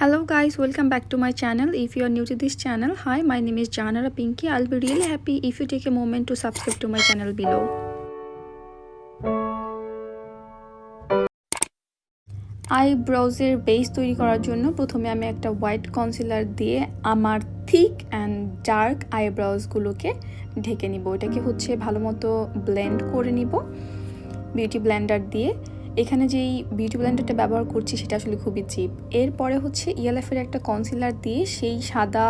Hello guys, welcome back to my channel. If you are new to this channel, hi, my name is Jahanara Pinky. I'll be really happy if you take a moment to subscribe to my channel below. Eyebrows এর base তৈরি করার জন্য প্রথমে আমি একটা white concealer দিয়ে আমার thick and dark eyebrows গুলোকে ঢেকে নিব। এটাকে হচ্ছে ভালোমতো ব্লেন্ড করে নিব বিউটি ব্লেন্ডার দিয়ে। এখানে যেই বিউটি ব্লেন্ডারটা ব্যবহার করছি সেটা আসলে খুবই চিপ। এরপরে হচ্ছে ইএলএফের একটা কনসিলার দিয়ে সেই সাদা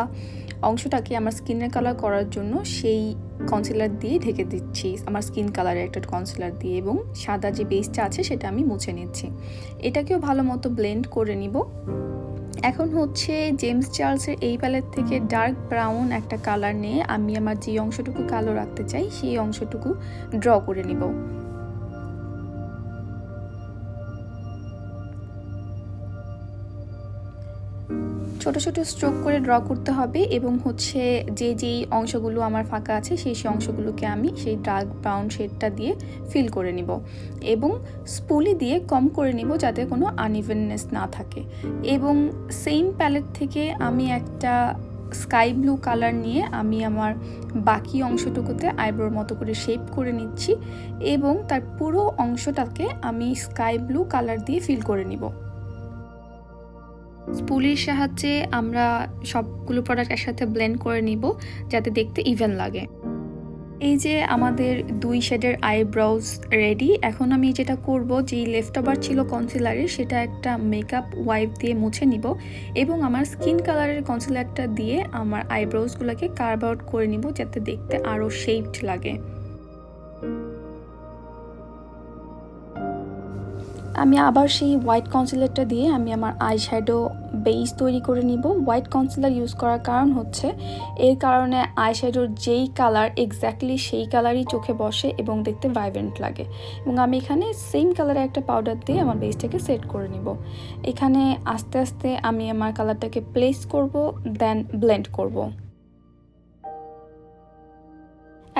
অংশটাকে আমার স্কিনের কালার করার জন্য সেই কনসিলার দিয়ে ঢেকে দিচ্ছি, আমার স্কিন কালারের একটা কনসিলার দিয়ে, এবং সাদা যে বেসটা আছে সেটা আমি মুছে নিচ্ছি। এটাকেও ভালো মতো ব্লেন্ড করে নিব। এখন হচ্ছে জেমস চার্লসের এই প্যালেট থেকে ডার্ক ব্রাউন একটা কালার নিয়ে আমি আমার যে অংশটুকু কালো রাখতে চাই সেই অংশটুকু ড্র করে নিব। ছোট ছোট স্ট্রোক করে ড্র করতে হবে এবং হচ্ছে যেই অংশগুলো আমার ফাঁকা আছে সেই অংশগুলোকে আমি সেই ডার্ক ব্রাউন শেডটা দিয়ে ফিল করে নিব এবং স্পুলি দিয়ে কম করে নিব যাতে কোনো আনইভেননেস না থাকে। এবং সেম প্যালেট থেকে আমি একটা স্কাই ব্লু কালার নিয়ে আমি আমার বাকি অংশটুকুতে আইব্রোর মতো করে শেপ করে নিচ্ছি এবং তার পুরো অংশটাকে আমি স্কাই ব্লু কালার দিয়ে ফিল করে নিব। স্পুলির সাহায্যে আমরা সবগুলো প্রোডাক্ট একসাথে ব্লেন্ড করে নিব যাতে দেখতে ইভেন লাগে। এই যে আমাদের দুই শেডের আইব্রোজ রেডি। এখন আমি যেটা করব, যেই লেফট ওভার ছিল কনসিলারের সেটা একটা মেকআপ ওয়াইপ দিয়ে মুছে নিব এবং আমার স্কিন কালারের কনসিলারটা দিয়ে আমার আইব্রোজগুলোকে কার্ভ আউট করে নিব যাতে দেখতে আরও শেপড লাগে। আমি আবার সেই হোয়াইট কনসিলারটা দিয়ে আমি আমার আইশ্যাডো বেস তৈরি করে নিব। হোয়াইট কনসিলার ইউজ করার কারণ হচ্ছে এর কারণে আইশ্যাডোর যেই কালার এক্স্যাক্টলি সেই কালারই চোখে বসে এবং দেখতে ভাইব্রেন্ট লাগে। এবং আমি এখানে সেম কালারের একটা পাউডার দিয়ে আমার বেসটাকে সেট করে নিব। এখানে আস্তে আস্তে আমি আমার কালারটাকে প্লেস করব, দেন ব্লেন্ড করব।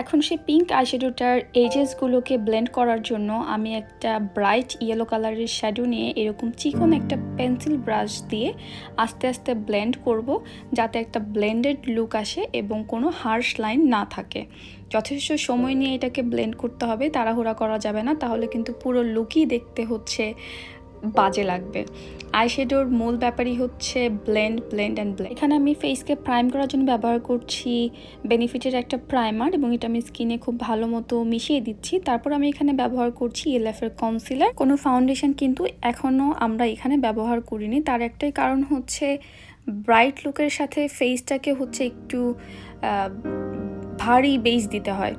এখন সেই পিঙ্ক আইশ্যাডোটার এজেসগুলোকে ব্লেন্ড করার জন্য আমি একটা ব্রাইট ইয়েলো কালারের শ্যাডো নিয়ে এরকম চিকন একটা পেন্সিল ব্রাশ দিয়ে আস্তে আস্তে ব্লেন্ড করব যাতে একটা ব্লেন্ডেড লুক আসে এবং কোনো হার্শ লাইন না থাকে। যথেষ্ট সময় নিয়ে এটাকে ব্লেন্ড করতে হবে, তাড়াহুড়া করা যাবে না, তাহলে কিন্তু পুরো লুকই দেখতে হচ্ছে বাজে লাগবে। আইশ্যাডোর মূল ব্যাপারই হচ্ছে ব্লেন্ড অ্যান্ড ব্লেন্ড। এখানে আমি ফেসকে প্রাইম করার জন্য ব্যবহার করছি বেনিফিটের একটা প্রাইমার এবং এটা আমি স্কিনে খুব ভালো মতো মিশিয়ে দিচ্ছি। তারপর আমি এখানে ব্যবহার করছি ইএলএফের কনসিলার। কোনো ফাউন্ডেশন কিন্তু এখনও আমরা এখানে ব্যবহার করিনি, তার একটাই কারণ হচ্ছে ব্রাইট লুকের সাথে ফেসটাকে হচ্ছে একটু ভারী বেস দিতে হয়।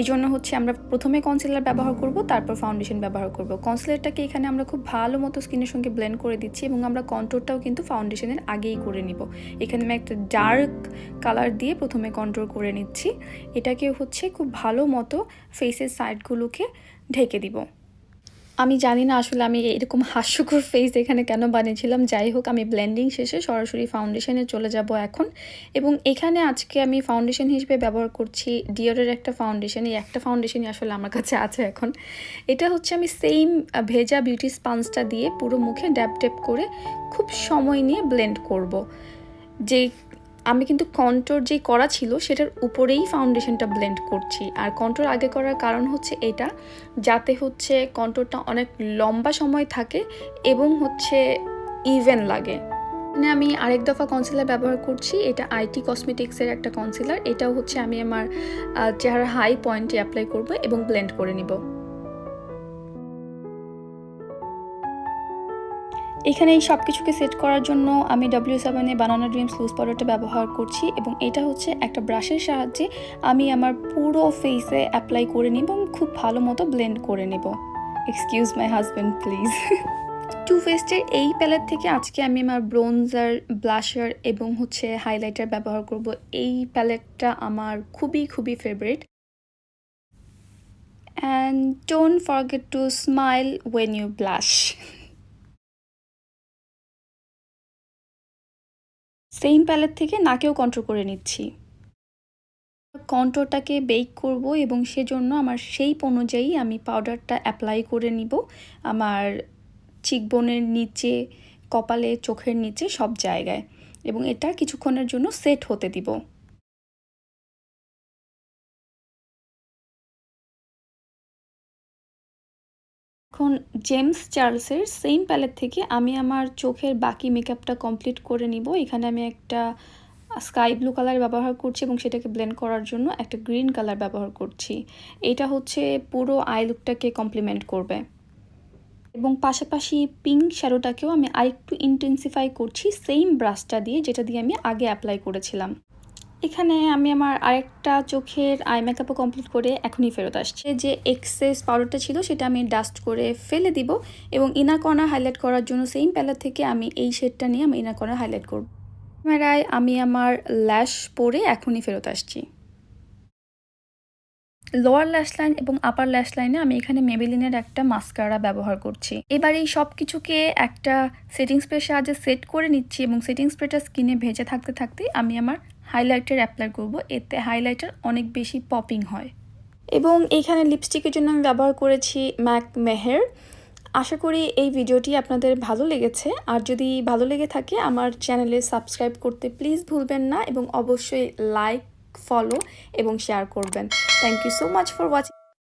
এই জন্য হচ্ছে আমরা প্রথমে কনসিলার ব্যবহার করব, তারপর ফাউন্ডেশন ব্যবহার করব। কনসিলারটাকে এখানে আমরা খুব ভালো মতো স্কিনের সঙ্গে ব্লেন্ড করে দিচ্ছি এবং আমরা কন্ট্রোরটাও কিন্তু ফাউন্ডেশনের আগেই করে নিব। এখানে আমি একটা ডার্ক কালার দিয়ে প্রথমে কন্ট্রোর করে নিচ্ছি। এটাকে হচ্ছে খুব ভালো মতো ফেসের সাইডগুলোকে ঢেকে দিব। আমি জানি না আসলে আমি এরকম হাস্যকর ফেস এখানে কেন বানিয়েছিলাম। যাই হোক, আমি ব্লেন্ডিং শেষে সরাসরি ফাউন্ডেশনে চলে যাব এখন। এবং এখানে আজকে আমি ফাউন্ডেশন হিসেবে ব্যবহার করছি ডিওরের একটা ফাউন্ডেশন। এই একটা ফাউন্ডেশনই আসলে আমার কাছে আছে এখন। এটা হচ্ছে আমি সেম ভেজা বিউটি স্পঞ্জটা দিয়ে পুরো মুখে ড্যাপ ড্যাপ করে খুব সময় নিয়ে ব্লেন্ড করব। যে আমি কিন্তু কন্ট্রোর যেই করা ছিল সেটার উপরেই ফাউন্ডেশনটা ব্লেন্ড করছি। আর কন্ট্রোর আগে করার কারণ হচ্ছে এটা, যাতে হচ্ছে কন্ট্রোরটা অনেক লম্বা সময় থাকে এবং হচ্ছে ইভেন লাগে। মানে আমি আরেক দফা কনসিলার ব্যবহার করছি, এটা আইটি কসমেটিক্সের একটা কনসিলার। এটাও হচ্ছে আমি আমার চেহারার হাই পয়েন্টে অ্যাপ্লাই করব এবং ব্লেন্ড করে নিব। এখানে এই সব কিছুকে সেট করার জন্য আমি W7 বানানা ড্রিমস লুজ পাউডারটা ব্যবহার করছি এবং এটা হচ্ছে একটা ব্রাশের সাহায্যে আমি আমার পুরো ফেসে অ্যাপ্লাই করে নিব এবং খুব ভালো মতো ব্লেন্ড করে নেব। Excuse my husband please. টু ফেস্টের এই প্যালেট থেকে আজকে আমি আমার ব্রোনজার, ব্লাশার এবং হচ্ছে হাইলাইটার ব্যবহার করব। এই প্যালেটটা আমার খুবই favourite. And don't forget to smile when you blush. Same palette থেকে নাকেও কন্ট্রোল করে নিচ্ছি। কন্ট্রোরটাকে বেক করব এবং সেজন্য আমার শেপ অনুযায়ী আমি পাউডারটা অ্যাপ্লাই করে নিব আমার চিকবোনের নিচে, কপালে, চোখের নিচে সব জায়গায়, এবং এটা কিছুক্ষণের জন্য সেট হতে দিব। এখন জেমস চার্লসের সেম প্যালেট থেকে আমি আমার চোখের বাকি মেকআপটা কমপ্লিট করে নিব। এখানে আমি একটা স্কাই ব্লু কালার ব্যবহার করছি এবং সেটাকে ব্লেন্ড করার জন্য একটা গ্রিন কালার ব্যবহার করছি। এটা হচ্ছে পুরো আই লুকটাকে কমপ্লিমেন্ট করবে। এবং পাশাপাশি পিঙ্ক শ্যাডোটাকেও আমি আরেকটু ইন্টেন্সিফাই করছি সেম ব্রাশটা দিয়ে, যেটা দিয়ে আমি আগে অ্যাপ্লাই করেছিলাম। এখানে আমি আমার আরেকটা চোখের আই মেকআপও কমপ্লিট করে এখনই ফেরত আসছি। যে এক্সেস পাউডারটা ছিল সেটা আমি ডাস্ট করে ফেলে দিব, এবং ইনার কর্নার হাইলাইট করার জন্য সেম প্যালেট থেকে আমি এই শেডটা নিয়ে আমি ইনার কর্নার হাইলাইট করব। ক্যামেরায় আমি আমার ল্যাশ পরে এখনই ফেরত আসছি। লোয়ার ল্যাশ লাইন এবং আপার ল্যাশ লাইনে আমি এখানে মেবেলিনের একটা মাস্কারা ব্যবহার করছি। এবার এই সব কিছুকে একটা সেটিং স্প্রের সাহায্যে সেট করে নিচ্ছি, এবং সেটিং স্প্রেটা স্কিনে ভেজে থাকতে থাকতে আমি আমার হাইলাইটার অ্যাপ্লাই করব। এতে হাইলাইটার অনেক বেশি পপিং হয়। এবং এইখানে লিপস্টিকের জন্য আমি ব্যবহার করেছি ম্যাক মেহের। আশা করি এই ভিডিওটি আপনাদের ভালো লেগেছে, আর যদি ভালো লেগে থাকে আমার চ্যানেলে সাবস্ক্রাইব করতে প্লিজ ভুলবেন না, এবং অবশ্যই লাইক, ফলো এবং শেয়ার করবেন। Thank you so much for watching.